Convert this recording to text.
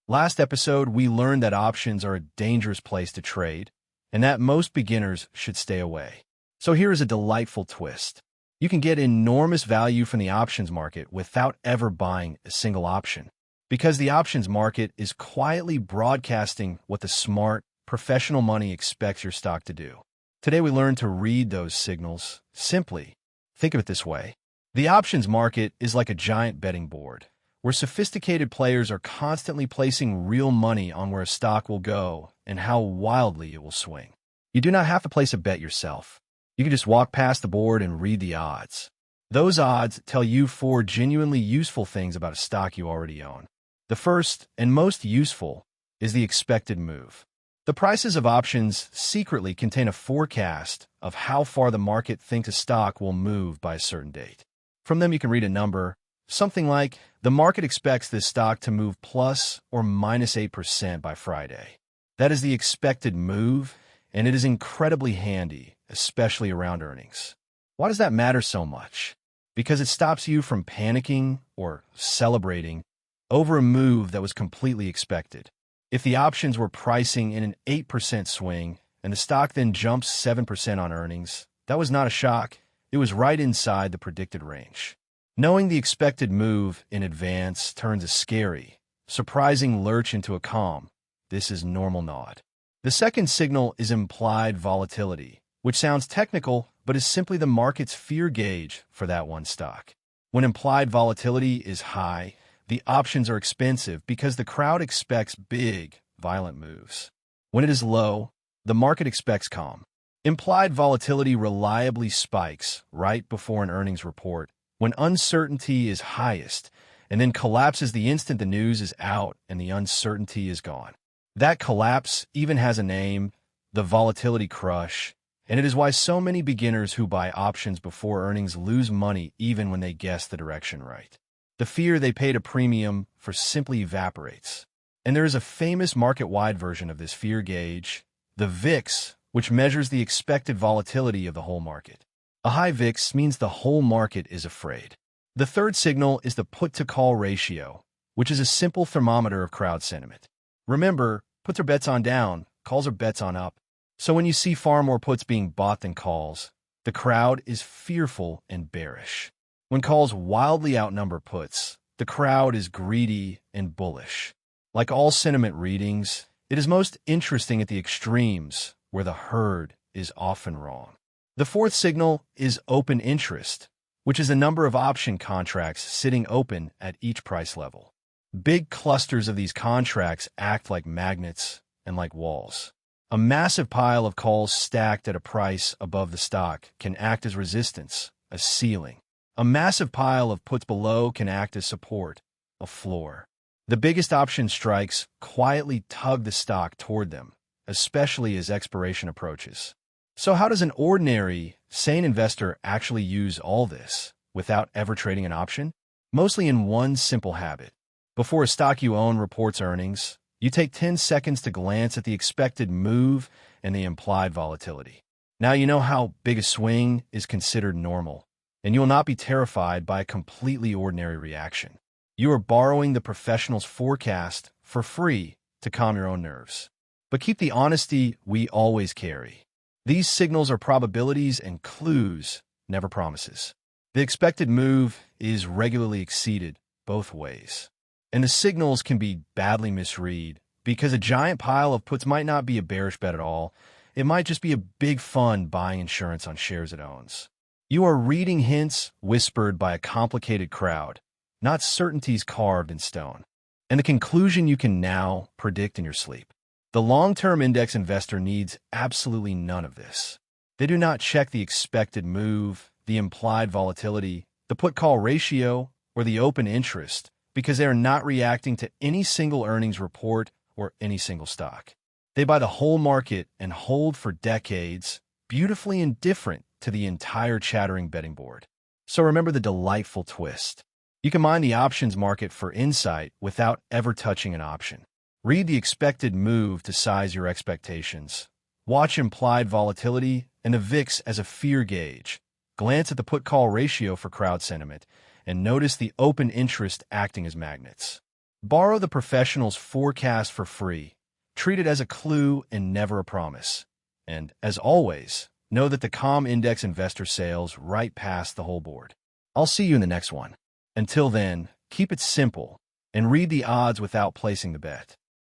Last episode, we learned that options are a dangerous place to trade, and that most beginners should stay away. So here is a delightful twist. You can get enormous value from the options market without ever buying a single option, because the options market is quietly broadcasting what the smart, professional money expects your stock to do. Today we learn to read those signals simply. Think of it this way. The options market is like a giant betting board, where sophisticated players are constantly placing real money on where a stock will go and how wildly it will swing. You do not have to place a bet yourself. You can just walk past the board and read the odds. Those odds tell you 4 genuinely useful things about a stock you already own. The first and most useful is the expected move. The prices of options secretly contain a forecast of how far the market thinks a stock will move by a certain date. From them you can read a number, something like, the market expects this stock to move plus or minus 8% by Friday. That is the expected move, and it is incredibly handy, especially around earnings. Why does that matter so much? Because it stops you from panicking or celebrating over a move that was completely expected. If the options were pricing in an 8% swing and the stock then jumps 7% on earnings, that was not a shock. It was right inside the predicted range. Knowing the expected move in advance turns a scary, surprising lurch into a calm. This is normal nod. The second signal is implied volatility, which sounds technical, but is simply the market's fear gauge for that one stock. When implied volatility is high, the options are expensive because the crowd expects big, violent moves. When it is low, the market expects calm. Implied volatility reliably spikes right before an earnings report, when uncertainty is highest, and then collapses the instant the news is out and the uncertainty is gone. That collapse even has a name, the volatility crush, and it is why so many beginners who buy options before earnings lose money even when they guess the direction right. The fear they paid a premium for simply evaporates. And there is a famous market-wide version of this fear gauge, the VIX, which measures the expected volatility of the whole market. A high VIX means the whole market is afraid. The third signal is the put-to-call ratio, which is a simple thermometer of crowd sentiment. Remember, puts are bets on down, calls are bets on up. So when you see far more puts being bought than calls, the crowd is fearful and bearish. When calls wildly outnumber puts, the crowd is greedy and bullish. Like all sentiment readings, it is most interesting at the extremes, where the herd is often wrong. The fourth signal is open interest, which is the number of option contracts sitting open at each price level. Big clusters of these contracts act like magnets and like walls. A massive pile of calls stacked at a price above the stock can act as resistance, a ceiling. A massive pile of puts below can act as support, a floor. The biggest option strikes quietly tug the stock toward them, especially as expiration approaches. So how does an ordinary, sane investor actually use all this without ever trading an option? Mostly in one simple habit. Before a stock you own reports earnings, you take 10 seconds to glance at the expected move and the implied volatility. Now you know how big a swing is considered normal, and you will not be terrified by a completely ordinary reaction. You are borrowing the professional's forecast for free to calm your own nerves. But keep the honesty we always carry. These signals are probabilities and clues, never promises. The expected move is regularly exceeded both ways. And the signals can be badly misread because a giant pile of puts might not be a bearish bet at all. It might just be a big fund buying insurance on shares it owns. You are reading hints whispered by a complicated crowd, not certainties carved in stone. And the conclusion you can now predict in your sleep. The long-term index investor needs absolutely none of this. They do not check the expected move, the implied volatility, the put-call ratio, or the open interest because they are not reacting to any single earnings report or any single stock. They buy the whole market and hold for decades, beautifully indifferent to the entire chattering betting board. So remember the delightful twist. You can mine the options market for insight without ever touching an option. Read the expected move to size your expectations. Watch implied volatility and the VIX as a fear gauge. Glance at the put-call ratio for crowd sentiment, and notice the open interest acting as magnets. Borrow the professional's forecast for free. Treat it as a clue and never a promise. And, as always, know that the COM Index investor sails right past the whole board. I'll see you in the next one. Until then, keep it simple and read the odds without placing the bet.